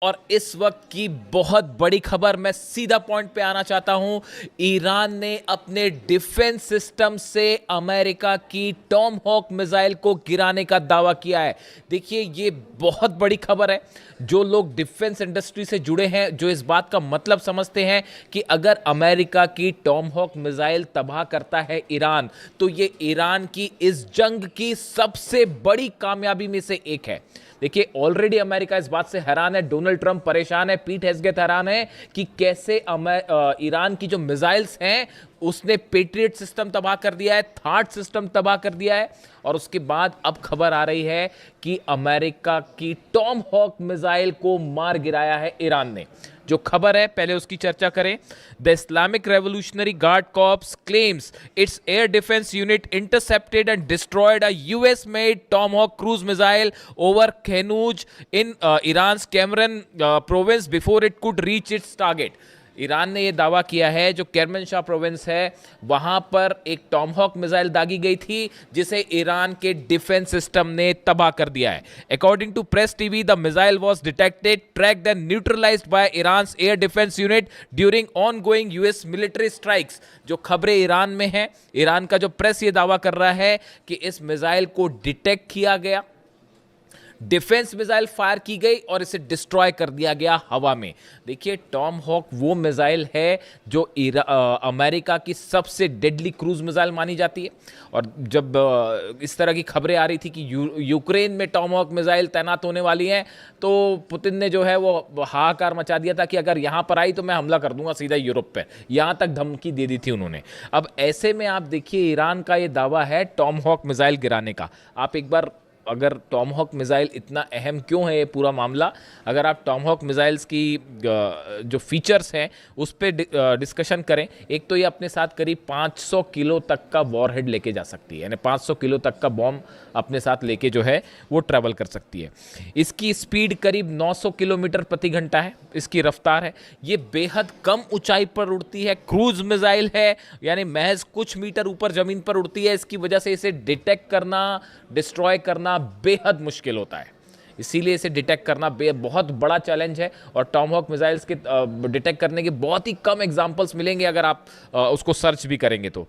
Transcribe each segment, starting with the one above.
और इस वक्त की बहुत बड़ी खबर, मैं सीधा पॉइंट पे आना चाहता हूं। ईरान ने अपने डिफेंस सिस्टम से अमेरिका की टॉम हॉक मिसाइल को गिराने का दावा किया है। देखिए, ये बहुत बड़ी खबर है। जो लोग डिफेंस इंडस्ट्री से जुड़े हैं, जो इस बात का मतलब समझते हैं कि अगर अमेरिका की टॉम हॉक मिसाइल तबाह करता है ईरान, तो ये ईरान की इस जंग की सबसे बड़ी कामयाबी में से एक है। देखिए, ऑलरेडी अमेरिका इस बात से हैरान है, डोनाल्ड ट्रंप परेशान है, पीट हेग्सेथ हैरान है कि कैसे ईरान की जो मिसाइल्स हैं उसने पेट्रियट सिस्टम तबाह कर दिया है, थार्ड सिस्टम तबाह कर दिया है। और उसके बाद अब खबर आ रही है कि अमेरिका की टॉम हॉक मिसाइल को मार गिराया है ईरान ने। जो खबर है पहले उसकी चर्चा करें। The Islamic Revolutionary Guard Corps claims its air defence unit intercepted and destroyed a US made Tomahawk cruise missile over Khanuj in Iran's Kerman province before it could reach its target. Iran ने यह दावा किया है जो केरमनशाह province है वहां पर एक टॉमहॉक मिसाइल दागी गई थी जिसे ईरान के डिफेंस सिस्टम ने तबाह कर दिया है। According to Press TV, the missile was detected, tracked and neutralised by Iran's air defence unit during ongoing US military strikes. जो खबरें ईरान में हैं, ईरान का जो प्रेस ये दावा कर रहा है कि इस मिसाइल को डिटेक्ट किया गया, डिफेंस मिसाइल फायर की गई और इसे डिस्ट्रॉय कर दिया गया हवा में। देखिए, टॉम हॉक वो मिसाइल है जो अमेरिका की सबसे डेडली क्रूज मिसाइल मानी जाती है। और जब इस तरह की खबरें आ रही थी कि यूक्रेन में टॉम हॉक मिसाइल तैनात होने वाली हैं, तो पुतिन ने जो है वो हाहाकार मचा दिया था कि अगर यहाँ पर आई तो मैं हमला कर दूंगा सीधा यूरोप पे। यहाँ तक धमकी दे दी थी उन्होंने। अब ऐसे में आप देखिए, ईरान का ये दावा है टॉम हॉक मिसाइल गिराने का। आप एक बार, अगर टॉम हॉक मिसाइल इतना अहम क्यों है ये पूरा मामला, अगर आप टॉम हॉक मिसाइल्स की जो फीचर्स हैं उस पर डिस्कशन करें। एक तो ये अपने साथ करीब 500 किलो तक का वॉरहेड लेके जा सकती है, यानी 500 किलो तक का बॉम्ब अपने साथ लेके जो है वो ट्रैवल कर सकती है। इसकी स्पीड करीब 900 किलोमीटर प्रति घंटा है, इसकी रफ्तार है। ये बेहद कम ऊंचाई पर उड़ती है, क्रूज मिसाइल है, यानी महज कुछ मीटर ऊपर ज़मीन पर उड़ती है। इसकी वजह से इसे डिटेक्ट करना, डिस्ट्रॉय करना बेहद मुश्किल होता है। इसीलिए इसे डिटेक्ट करना बहुत बड़ा चैलेंज है। और टॉमहॉक मिसाइल्स के डिटेक्ट करने के बहुत ही कम एग्जांपल्स मिलेंगे अगर आप उसको सर्च भी करेंगे तो।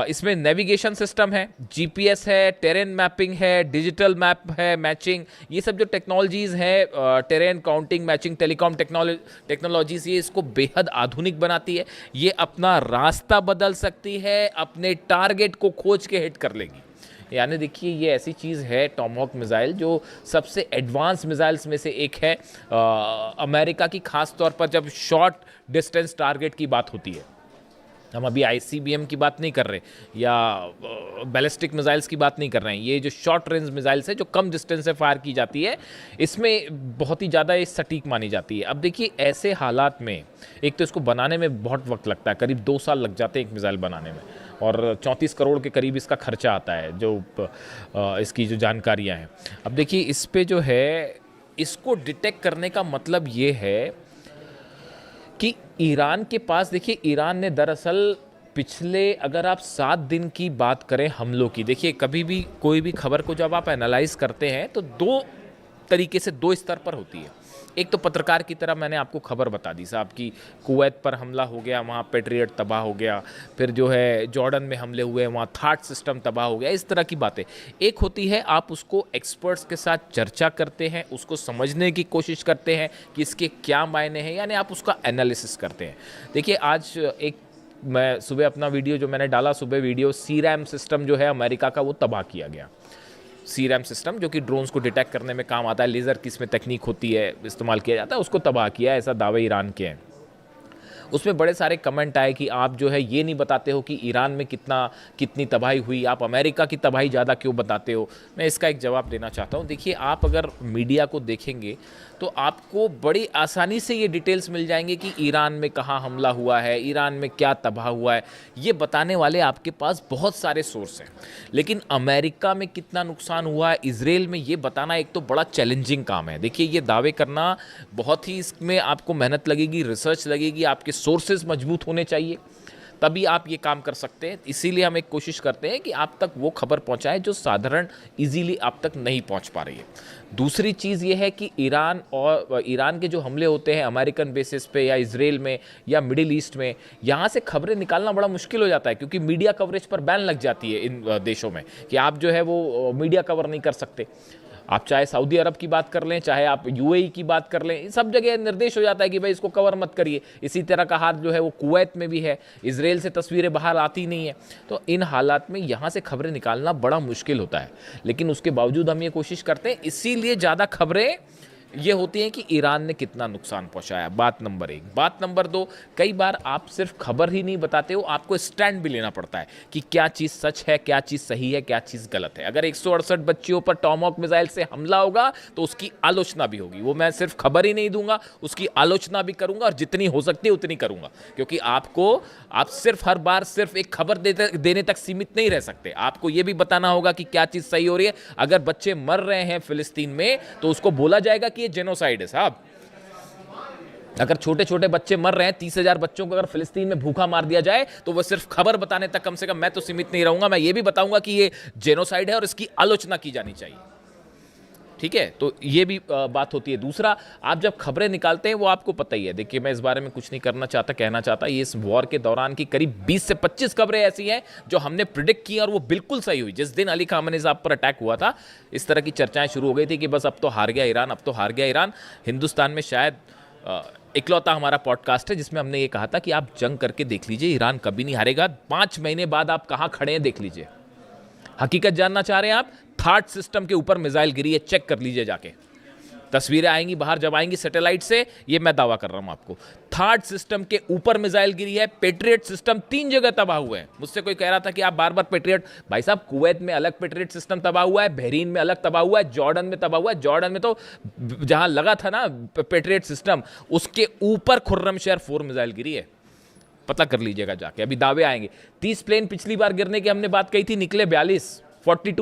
इसमें नेविगेशन सिस्टम है, जीपीएस है, टेरेन मैपिंग है, डिजिटल मैप है, मैचिंग, ये सब जो टेक्नोलॉजीज़ हैं, terrain counting, matching, telecom technologies, ये इसको बेहद आधुनिक बनाती है। ये अपना रास्ता बदल सकती है, अपने टारगेट को खोज के हिट कर लेगी। यानी देखिए, ये ऐसी चीज़ है टॉमहॉक मिसाइल जो सबसे एडवांस मिसाइल्स में से एक है अमेरिका की, खास तौर पर जब शॉर्ट डिस्टेंस टारगेट की बात होती है। हम अभी आईसीबीएम की बात नहीं कर रहे या बैलिस्टिक मिसाइल्स की बात नहीं कर रहे हैं। ये जो शॉर्ट रेंज मिसाइल्स है जो कम डिस्टेंस से फायर की जाती है, इसमें बहुत ही ज़्यादा ये सटीक मानी जाती है। अब देखिए, ऐसे हालात में एक तो इसको बनाने में बहुत वक्त लगता है, करीब 2 साल लग जाते हैं एक मिसाइल बनाने में, और 34 करोड़ के करीब इसका खर्चा आता है, जो इसकी जो जानकारियाँ हैं। अब देखिए, इस पे जो है, इसको डिटेक्ट करने का मतलब ये है कि ईरान के पास, देखिए, ईरान ने दरअसल पिछले, अगर आप 7 दिन की बात करें हमलों की, देखिए कभी भी कोई भी खबर को जब आप एनालाइज करते हैं तो 2 तरीके से, 2 स्तर पर होती है। एक तो पत्रकार की तरह मैंने आपको खबर बता दी साहब कि कुवैत पर हमला हो गया, वहाँ पेट्रियट तबाह हो गया, फिर जो है जॉर्डन में हमले हुए, वहाँ थार्ड सिस्टम तबाह हो गया, इस तरह की बातें। एक होती है आप उसको एक्सपर्ट्स के साथ चर्चा करते हैं, उसको समझने की कोशिश करते हैं कि इसके क्या मायने हैं, यानी आप उसका एनालिसिस करते हैं। देखिए, आज एक, मैं सुबह अपना वीडियो जो मैंने डाला, सुबह वीडियो, सीरैम सिस्टम जो है अमेरिका का, वो तबाह किया गया। सीरैम सिस्टम जो कि ड्रोन्स को डिटेक्ट करने में काम आता है, लेज़र की इसमें तकनीक होती है, इस्तेमाल किया जाता है, उसको तबाह किया, ऐसा दावे ईरान के हैं। उसमें बड़े सारे कमेंट आए कि आप जो है ये नहीं बताते हो कि ईरान में कितनी तबाही हुई, आप अमेरिका की तबाही ज़्यादा क्यों बताते हो। मैं इसका एक जवाब देना चाहता हूँ। देखिए, आप अगर मीडिया को देखेंगे तो आपको बड़ी आसानी से ये डिटेल्स मिल जाएंगे कि ईरान में कहाँ हमला हुआ है, ईरान में क्या तबाह हुआ है, ये बताने वाले आपके पास बहुत सारे सोर्स हैं। लेकिन अमेरिका में कितना नुकसान हुआ है, इजराइल में, ये बताना एक तो बड़ा चैलेंजिंग काम है। देखिए, ये दावे करना बहुत ही, इसमें आपको मेहनत लगेगी, रिसर्च लगेगी, आपके सोर्सेज मजबूत होने चाहिए, तभी आप ये काम कर सकते हैं। इसीलिए हम एक कोशिश करते हैं कि आप तक वो खबर पहुंचाएं जो साधारण इजीली आप तक नहीं पहुंच पा रही है। दूसरी चीज़ ये है कि ईरान के जो हमले होते हैं अमेरिकन बेसिस पे या इजराइल में या मिडिल ईस्ट में, यहाँ से खबरें निकालना बड़ा मुश्किल हो जाता है, क्योंकि मीडिया कवरेज पर बैन लग जाती है इन देशों में कि आप जो है वो मीडिया कवर नहीं कर सकते। आप चाहे सऊदी अरब की बात कर लें, चाहे आप यूएई की बात कर लें, सब जगह निर्देश हो जाता है कि भाई इसको कवर मत करिए। इसी तरह का हाल जो है वो कुवैत में भी है, इजराइल से तस्वीरें बाहर आती नहीं है। तो इन हालात में यहाँ से खबरें निकालना बड़ा मुश्किल होता है, लेकिन उसके बावजूद हम ये कोशिश करते हैं। इसीलिए ज़्यादा खबरें ये होती हैं कि ईरान ने कितना नुकसान पहुंचाया, बात नंबर 1। बात नंबर 2, कई बार आप सिर्फ खबर ही नहीं बताते हो, आपको स्टैंड भी लेना पड़ता है कि क्या चीज़ सच है, क्या चीज़ सही है, क्या चीज़ गलत है। अगर 168 बच्चियों पर टॉमहॉक मिसाइल से हमला होगा तो उसकी आलोचना भी होगी। वो मैं सिर्फ खबर ही नहीं दूंगा, उसकी आलोचना भी करूंगा, और जितनी हो सकती है उतनी करूंगा, क्योंकि आप सिर्फ हर बार सिर्फ एक खबर देने तक सीमित नहीं रह सकते। आपको ये भी बताना होगा कि क्या चीज़ सही हो रही है। अगर बच्चे मर रहे हैं फिलिस्तीन में तो उसको बोला जाएगा कि ये जेनोसाइड है साहब। अगर छोटे छोटे बच्चे मर रहे हैं, 30,000 बच्चों को अगर फिलिस्तीन में भूखा मार दिया जाए तो वो सिर्फ खबर बताने तक कम से कम मैं तो सीमित नहीं रहूंगा। मैं ये भी बताऊंगा कि ये जेनोसाइड है और इसकी आलोचना की जानी चाहिए। ठीक है, तो ये भी बात होती है। दूसरा, आप जब खबरें निकालते हैं वो आपको पता ही है। देखिए, मैं इस बारे में कुछ नहीं कहना चाहता। ये इस वॉर के दौरान की करीब 20 से 25 खबरें ऐसी हैं जो हमने प्रिडिक्ट की और वो बिल्कुल सही हुई। जिस दिन अली खामेनी साहब पर अटैक हुआ था, इस तरह की चर्चाएं शुरू हो गई थी कि बस अब तो हार गया ईरान, अब तो हार गया ईरान। हिंदुस्तान में शायद इकलौता हमारा पॉडकास्ट है जिसमें हमने ये कहा था कि आप जंग करके देख लीजिए, ईरान कभी नहीं हारेगा। 5 महीने बाद आप कहाँ खड़े हैं देख लीजिए। हकीकत जानना चाह रहे हैं आप? थर्ड सिस्टम के ऊपर मिसाइल गिरी है, चेक कर लीजिए जाके। तस्वीरें आएंगी बाहर जब आएंगी सैटेलाइट से, ये मैं दावा कर रहा हूं आपको। थर्ड सिस्टम के ऊपर मिसाइल गिरी है। पेट्रियट सिस्टम 3 जगह तबाह हुए हैं। मुझसे कोई कह रहा था कि आप बार बार पेट्रियट, भाई साहब कुवैत में अलग पेट्रियट सिस्टम तबाह हुआ है, बहरीन में अलग तबाह हुआ है, जॉर्डन में तबाह हुआ है। जॉर्डन में तो जहां लगा था ना पेट्रियट सिस्टम, उसके ऊपर खुर्रमशहर 4 मिसाइल गिरी है। पता कर लीजिएगा जाके, अभी दावे आएंगे। 30 प्लेन पिछली बार गिरने की हमने बात कही थी, निकले 42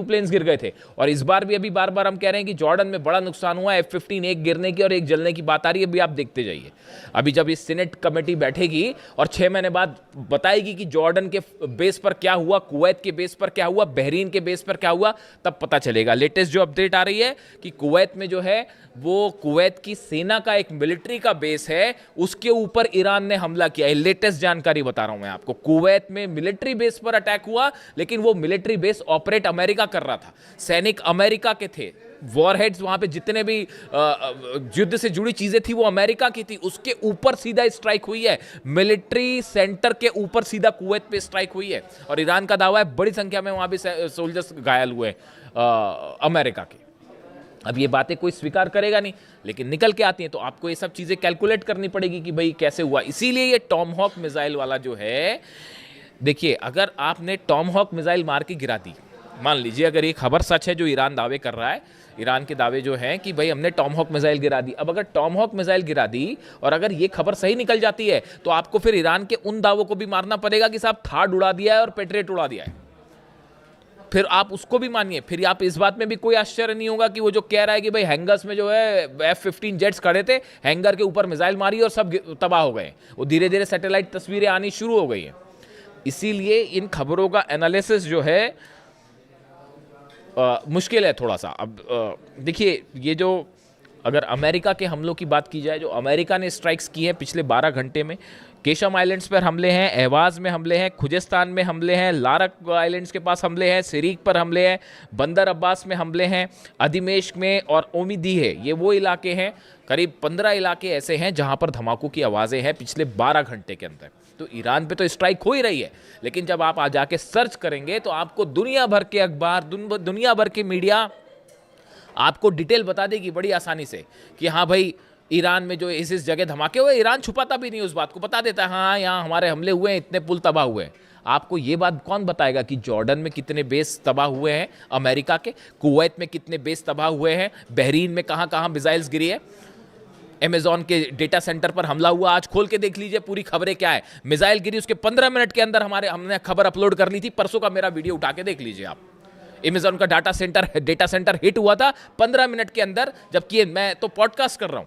प्लेन्स गिर गए थे। और इस बार भी अभी बार बार हम कह रहे हैं कि जॉर्डन में बड़ा नुकसान हुआ है। F-15 एक गिरने की और एक जलने की बात आ रही है, अभी आप देखते जाइए। अभी जब ये सीनेट कमेटी बैठेगी और 6 महीने बाद बताएगी कि जॉर्डन के बेस पर क्या हुआ, कुवैत के बेस पर क्या हुआ, बहरीन के बेस पर क्या हुआ, तब पता चलेगा। लेटेस्ट जो अपडेट आ रही है कि कुवैत में जो है वो कुवैत की सेना का एक मिलिट्री का बेस है, उसके ऊपर ईरान ने हमला किया है। लेटेस्ट जानकारी बता रहा हूं मैं आपको। कुवैत में मिलिट्री बेस पर अटैक हुआ, लेकिन वो मिलिट्री बेस ऑपरेट अमेरिका कर रहा था, सैनिक अमेरिका के थे, वॉरहेड्स वहां पे जितने भी युद्ध से जुड़ी चीजें थी वो अमेरिका की थी। उसके ऊपर सीधा स्ट्राइक हुई है, मिलिट्री सेंटर के ऊपर सीधा कुवैत पे स्ट्राइक हुई है। और ईरान का दावा है बड़ी संख्या में वहां भी सोल्जर्स घायल हुए अमेरिका के। अब ये बातें कोई स्वीकार करेगा नहीं, लेकिन निकल के आती हैं, तो आपको ये सब चीजें कैलकुलेट करनी पड़ेगी कि भाई कैसे हुआ। इसीलिए ये टॉमहॉक मिसाइल वाला जो है, देखिए, अगर आपने टॉमहॉक मिसाइल मार के गिरा दी, मान लीजिए अगर ये खबर सच है जो ईरान दावे कर रहा है, ईरान के दावे जो हैं कि भाई हमने टॉमहॉक मिसाइल गिरा दी। अब अगर टॉमहॉक मिसाइल गिरा दी और अगर ये खबर सही निकल जाती है, तो आपको फिर ईरान के उन दावों को भी मारना पड़ेगा कि साहब थार्ड उड़ा दिया है और पेट्रियट उड़ा दिया है। फिर आप उसको भी मानिए। फिर आप इस बात में भी कोई आश्चर्य नहीं होगा कि वो जो कह रहा है कि भाई हैंगर्स में जो है F-15 जेट्स खड़े थे, हैंगर के ऊपर मिसाइल मारी और सब तबाह हो गए। वो धीरे धीरे सैटेलाइट तस्वीरें आनी शुरू हो गई हैं। इसीलिए इन खबरों का एनालिसिस जो है मुश्किल है थोड़ा सा। अब देखिए, ये जो अगर अमेरिका के हमलों की बात की जाए, जो अमेरिका ने स्ट्राइक्स की हैं पिछले 12 घंटे में, केशम आइलैंड्स पर हमले हैं, अहवाज में हमले हैं, खुजेस्तान में हमले हैं, लारक आइलैंड्स के पास हमले हैं, सिरीक पर हमले हैं, बंदर अब्बास में हमले हैं, अधिमेश्क में और ओमिदी है, ये वो इलाके हैं। करीब 15 इलाके ऐसे हैं जहां पर धमाकों की आवाज़ें हैं पिछले 12 घंटे के अंदर। तो ईरान पे तो स्ट्राइक हो ही रही है, लेकिन जब आप आ जाके सर्च करेंगे तो आपको दुनिया भर के अखबार, दुनिया भर के मीडिया आपको डिटेल बता देगी बड़ी आसानी से कि हाँ भाई, ईरान में जो इस जगह धमाके हुए, ईरान छुपाता भी नहीं उस बात को, बता देता है हाँ यहाँ हमारे हमले हुए हैं, इतने पुल तबाह हुए हैं। आपको ये बात कौन बताएगा कि जॉर्डन में कितने बेस तबाह हुए हैं अमेरिका के, कुवैत में कितने बेस तबाह हुए हैं, बहरीन में कहाँ कहाँ मिसाइल्स गिरी है, अमेजॉन के डेटा सेंटर पर हमला हुआ। आज खोल के देख लीजिए पूरी खबरें क्या है। मिसाइल गिरी, उसके 15 मिनट के अंदर हमने खबर अपलोड कर ली थी। परसों का मेरा वीडियो उठा के देख लीजिए आप। अमेजॉन का डेटा सेंटर हिट हुआ था 15 मिनट के अंदर, जबकि मैं तो पॉडकास्ट कर रहा हूं।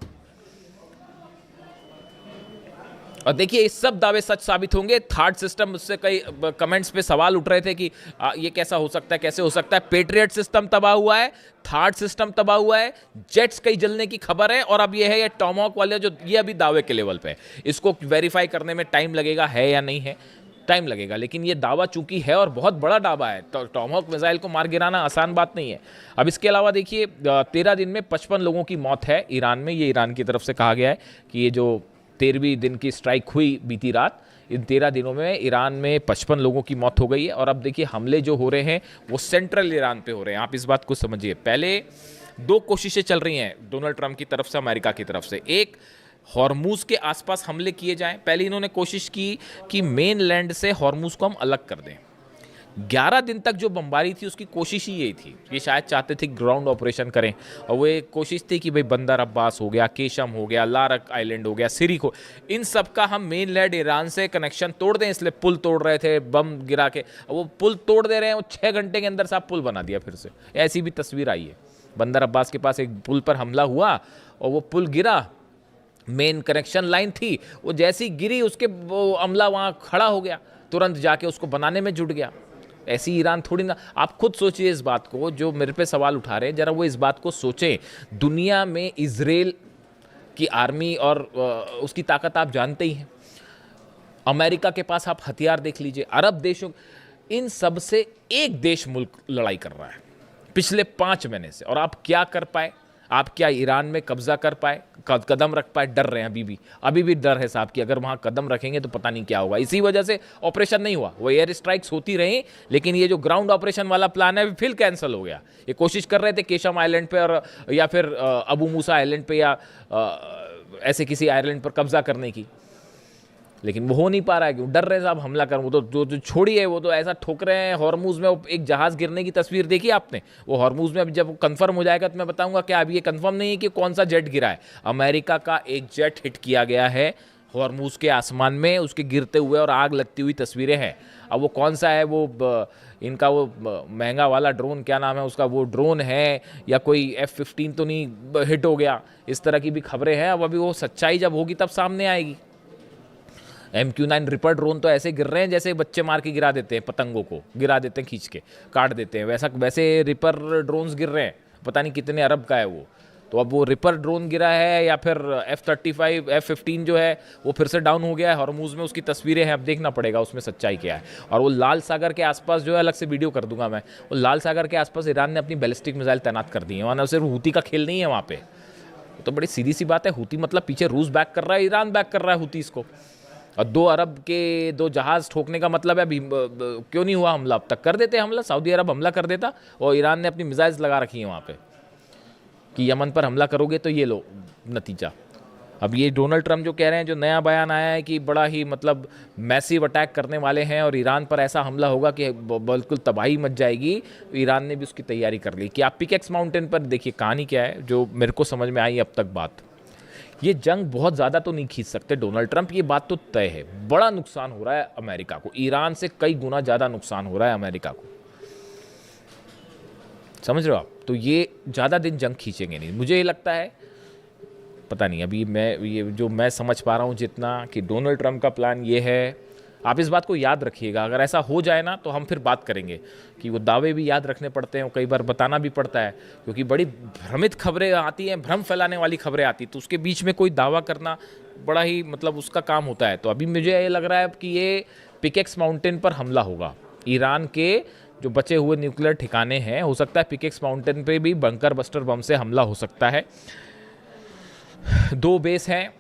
और देखिए ये सब दावे सच साबित होंगे। थर्ड सिस्टम, मुझसे कई कमेंट्स पे सवाल उठ रहे थे कि ये कैसा हो सकता है, कैसे हो सकता है। पेट्रियट सिस्टम तबाह हुआ है, थर्ड सिस्टम तबाह हुआ है, जेट्स कई जलने की खबर है, और अब ये है ये टॉमहॉक वाले जो ये अभी दावे के लेवल पे है। इसको वेरीफाई करने में टाइम लगेगा, है या नहीं है, टाइम लगेगा, लेकिन ये दावा चूंकि है और बहुत बड़ा दावा है, तो टॉमहॉक मिसाइल को मार गिराना आसान बात नहीं है। अब इसके अलावा देखिए 13 दिन में 55 लोगों की मौत है ईरान में। ये ईरान की तरफ से कहा गया है कि ये जो 13वीं दिन की स्ट्राइक हुई बीती रात, इन 13 दिनों में ईरान में 55 लोगों की मौत हो गई है। और अब देखिए हमले जो हो रहे हैं वो सेंट्रल ईरान पे हो रहे हैं। आप इस बात को समझिए। पहले दो कोशिशें चल रही हैं डोनाल्ड ट्रंप की तरफ से, अमेरिका की तरफ से। एक, हॉर्मूज के आसपास हमले किए जाएं। पहले इन्होंने कोशिश की कि मेन लैंड से हॉर्मूज को हम अलग कर दें। 11 दिन तक जो बमबारी थी उसकी कोशिश ही यही थी। ये शायद चाहते थे ग्राउंड ऑपरेशन करें, और वो एक कोशिश थी कि भाई बंदर अब्बास हो गया, केशम हो गया, लारक आइलैंड हो गया, सिरिक हो, इन सब का हम मेन लैंड ईरान से कनेक्शन तोड़ दें। इसलिए पुल तोड़ रहे थे बम गिरा के। वो पुल तोड़ दे रहे हैं, वो 6 घंटे के अंदर साहब पुल बना दिया फिर से। ऐसी भी तस्वीर आई है। बंदर अब्बास के पास एक पुल पर हमला हुआ और वो पुल गिरा, मेन कनेक्शन लाइन थी, वो जैसी गिरी उसके वो अमला वहाँ खड़ा हो गया, तुरंत जाके उसको बनाने में जुट गया। ऐसी ईरान थोड़ी ना। आप खुद सोचिए इस बात को, जो मेरे पे सवाल उठा रहे हैं, जरा वो इस बात को सोचें। दुनिया में इजराइल की आर्मी और उसकी ताकत आप जानते ही हैं। अमेरिका के पास आप हथियार देख लीजिए, अरब देशों, इन सब से एक देश मुल्क लड़ाई कर रहा है पिछले 5 महीने से। और आप क्या कर पाए? आप क्या ईरान में कब्जा कर पाए, कदम रख पाए? डर रहे हैं अभी भी डर है साहब कि अगर वहाँ कदम रखेंगे तो पता नहीं क्या होगा। इसी वजह से ऑपरेशन नहीं हुआ। वो एयर स्ट्राइक्स होती रही, लेकिन ये जो ग्राउंड ऑपरेशन वाला प्लान है फिर कैंसिल हो गया। ये कोशिश कर रहे थे केशम आइलैंड पे और या फिर अबू मूसा आइलैंड पे या ऐसे किसी आइलैंड पर कब्जा करने की, लेकिन वो हो नहीं पा रहा है। क्यों? डर रहे साहब हमला कर। वो तो जो छोड़िए, वो तो ऐसा ठोक रहे हैं। हॉर्मूज में एक जहाज़ गिरने की तस्वीर देखी आपने? वो हॉर्मूज में अभी जब कंफर्म हो जाएगा तो मैं बताऊंगा। क्या अभी ये कंफर्म नहीं है कि कौन सा जेट गिरा है? अमेरिका का एक जेट हिट किया गया है हॉर्मूज के आसमान में, उसके गिरते हुए और आग लगती हुई तस्वीरें हैं। अब वो कौन सा है, वो इनका वो महंगा वाला ड्रोन, क्या नाम है उसका, वो ड्रोन है या कोई F-15 तो नहीं हिट हो गया? इस तरह की भी खबरें हैं। अब अभी वो सच्चाई जब होगी तब सामने आएगी। MQ-9 रिपर ड्रोन तो ऐसे गिर रहे हैं जैसे बच्चे मार के गिरा देते हैं, पतंगों को गिरा देते हैं, खींच के काट देते हैं, वैसे रिपर ड्रोन्स गिर रहे हैं। पता नहीं कितने अरब का है वो। तो अब वो रिपर ड्रोन गिरा है या फिर F-35 F-15 जो है वो फिर से डाउन हो गया है हॉर्मूज में। उसकी तस्वीरें हैं, अब देखना पड़ेगा उसमें सच्चाई क्या है। और वो लाल सागर के आसपास जो है, अलग से वीडियो कर दूंगा मैं, वो लाल सागर के आसपास ईरान ने अपनी बैलिस्टिक मिसाइल तैनात कर दी है। वहाँ सिर्फ हूती का खेल नहीं है वहाँ पे। तो बड़ी सीधी सी बात है, हूती मतलब पीछे रूस बैक कर रहा है, ईरान बैक कर रहा है हूतीस को। और 2 अरब के 2 जहाज़ ठोकने का मतलब है। अभी क्यों नहीं हुआ हमला? अब तक कर देते हमला, सऊदी अरब हमला कर देता। और ईरान ने अपनी मिसाइल्स लगा रखी हैं वहाँ पे कि यमन पर हमला करोगे तो ये लो नतीजा। अब ये डोनाल्ड ट्रंप जो कह रहे हैं, जो नया बयान आया है कि बड़ा ही मतलब मैसिव अटैक करने वाले हैं और ईरान पर ऐसा हमला होगा कि बिल्कुल तबाही मच जाएगी, ईरान ने भी उसकी तैयारी कर ली। कि आप पिकेक्स माउंटेन पर देखिए कहानी क्या है, जो मेरे को समझ में आई अब तक बात। ये जंग बहुत ज़्यादा तो नहीं खींच सकते डोनाल्ड ट्रंप, ये बात तो तय है। बड़ा नुकसान हो रहा है अमेरिका को, ईरान से कई गुना ज़्यादा नुकसान हो रहा है अमेरिका को, समझ रहे हो आप? तो ये ज़्यादा दिन जंग खींचेंगे नहीं, मुझे ये लगता है। पता नहीं, अभी मैं समझ पा रहा हूँ जितना, कि डोनाल्ड ट्रंप का प्लान ये है। आप इस बात को याद रखिएगा, अगर ऐसा हो जाए ना तो हम फिर बात करेंगे कि वो दावे भी याद रखने पड़ते हैं, कई बार बताना भी पड़ता है, क्योंकि बड़ी भ्रमित खबरें आती हैं, भ्रम फैलाने वाली खबरें आती, तो उसके बीच में कोई दावा करना बड़ा ही मतलब उसका काम होता है। तो अभी मुझे ये लग रहा है कि ये पिकेक्स माउंटेन पर हमला होगा। ईरान के जो बचे हुए न्यूक्लियर ठिकाने हैं, हो सकता है पिकेक्स माउंटेन पे भी बंकर बस्टर बम से हमला हो सकता है। 2 बेस हैं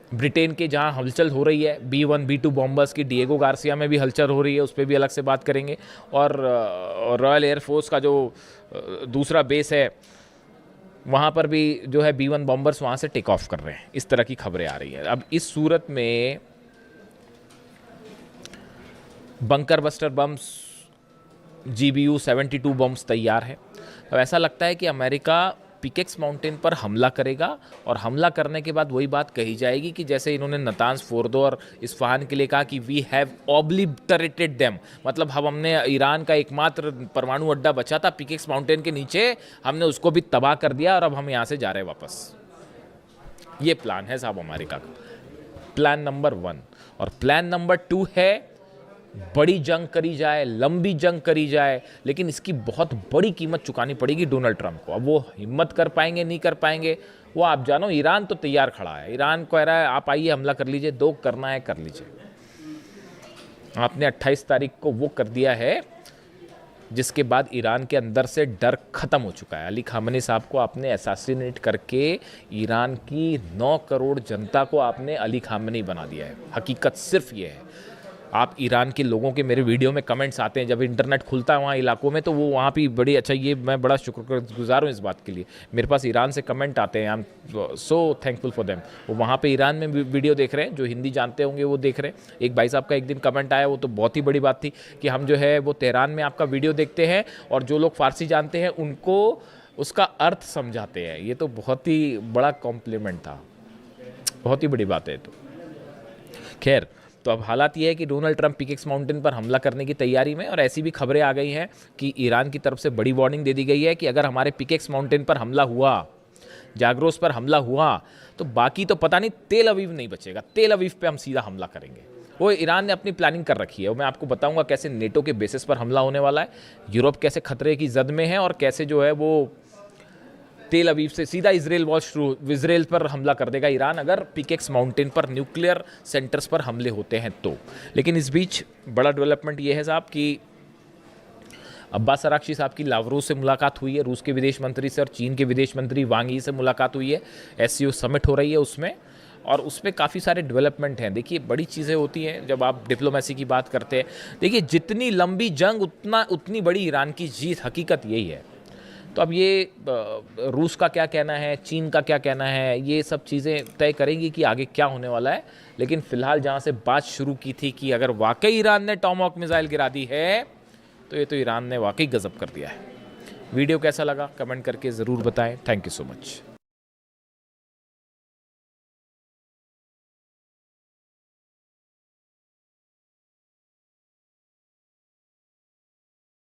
ब्रिटेन के जहां हलचल हो रही है, B-1 B-2 बॉम्बर्स की, डिएगो गार्सिया में भी हलचल हो रही है, उस पर भी अलग से बात करेंगे। और रॉयल एयरफोर्स का जो दूसरा बेस है, वहाँ पर भी जो है B-1 बॉम्बर्स वहाँ से टेक ऑफ कर रहे हैं। इस तरह की खबरें आ रही हैं। अब इस सूरत में bunker buster bombs GBU 72 bombs तैयार है। अब ऐसा लगता है कि अमेरिका पिकेक्स माउंटेन पर हमला करेगा, और हमला करने के बाद वही बात कही जाएगी कि जैसे इन्होंने नतांज फोर्दो और इस्फहान के लिए कहा कि वी हैव ऑब्लिटरेटेड देम, मतलब हमने ईरान का एकमात्र परमाणु अड्डा बचा था पिकेक्स माउंटेन के नीचे, हमने उसको भी तबाह कर दिया और अब हम यहाँ से जा रहे हैं वापस। ये प्लान है साहब अमेरिका का। Plan number 1। और प्लान नंबर 2 है बड़ी जंग करी जाए, लंबी जंग करी जाए, लेकिन इसकी बहुत बड़ी कीमत चुकानी पड़ेगी डोनाल्ड ट्रंप को। अब वो हिम्मत कर पाएंगे नहीं कर पाएंगे वो आप जानो। ईरान तो तैयार खड़ा है, ईरान कह रहा है आप आइए हमला कर लीजिए, 2 करना है कर लीजिए। आपने 28 तारीख को वो कर दिया है जिसके बाद ईरान के अंदर से डर खत्म हो चुका है। अली खामनी साहब को आपने असैसिनेट करके ईरान की 9 करोड़ जनता को आपने अली खामनी बना दिया है। हकीकत सिर्फ ये है। आप ईरान के लोगों के मेरे वीडियो में कमेंट्स आते हैं, जब इंटरनेट खुलता है वहाँ इलाकों में, तो वो वहाँ भी बड़ी अच्छा, ये मैं बड़ा शुक्रगुजार हूँ इस बात के लिए। मेरे पास ईरान से कमेंट आते हैं, I am so thankful for them. वो वहाँ पे ईरान में वीडियो देख रहे हैं, जो हिंदी जानते होंगे वो देख रहे हैं। एक भाई साहब का एक दिन कमेंट आया, वो तो बहुत ही बड़ी बात थी कि हम जो है वो तेहरान में आपका वीडियो देखते हैं और जो लोग फ़ारसी जानते हैं उनको उसका अर्थ समझाते हैं। ये तो बहुत ही बड़ा कॉम्प्लीमेंट था, बहुत ही बड़ी बात है। तो खैर, तो अब हालात ये है कि डोनाल्ड ट्रंप पिकेक्स माउंटेन पर हमला करने की तैयारी में, और ऐसी भी खबरें आ गई हैं कि ईरान की तरफ से बड़ी वार्निंग दे दी गई है कि अगर हमारे पिकेक्स माउंटेन पर हमला हुआ, जाग्रोस पर हमला हुआ, तो बाकी तो पता नहीं तेल अवीव नहीं बचेगा। तेल अवीव पे हम सीधा हमला करेंगे। वो ईरान ने अपनी प्लानिंग कर रखी है। वो मैं आपको बताऊंगा कैसे नेटो के बेसिस पर हमला होने वाला है, यूरोप कैसे खतरे की जद में है, और कैसे जो है वो तेल अवीव से सीधा इजराइल पर हमला कर देगा ईरान, अगर पिकेक्स माउंटेन पर न्यूक्लियर सेंटर्स पर हमले होते हैं तो। लेकिन इस बीच बड़ा डेवलपमेंट ये है साहब कि अब्बास अराक्ची साहब की लावरोस से मुलाकात हुई है, रूस के विदेश मंत्री से, और चीन के विदेश मंत्री वांग यी से मुलाकात हुई है। SCO समिट हो रही है उसमें, और उसमें काफ़ी सारे डेवलपमेंट हैं। देखिए, बड़ी चीज़ें होती हैं जब आप डिप्लोमेसी की बात करते हैं। देखिए, जितनी लंबी जंग उतनी बड़ी ईरान की जीत, हकीकत यही है। तो अब ये रूस का क्या कहना है, चीन का क्या कहना है, ये सब चीज़ें तय करेंगी कि आगे क्या होने वाला है। लेकिन फ़िलहाल जहाँ से बात शुरू की थी कि अगर वाकई ईरान ने टॉमहॉक मिसाइल गिरा दी है, तो ये तो ईरान ने वाकई गजब कर दिया है। वीडियो कैसा लगा कमेंट करके ज़रूर बताएं। Thank you so much.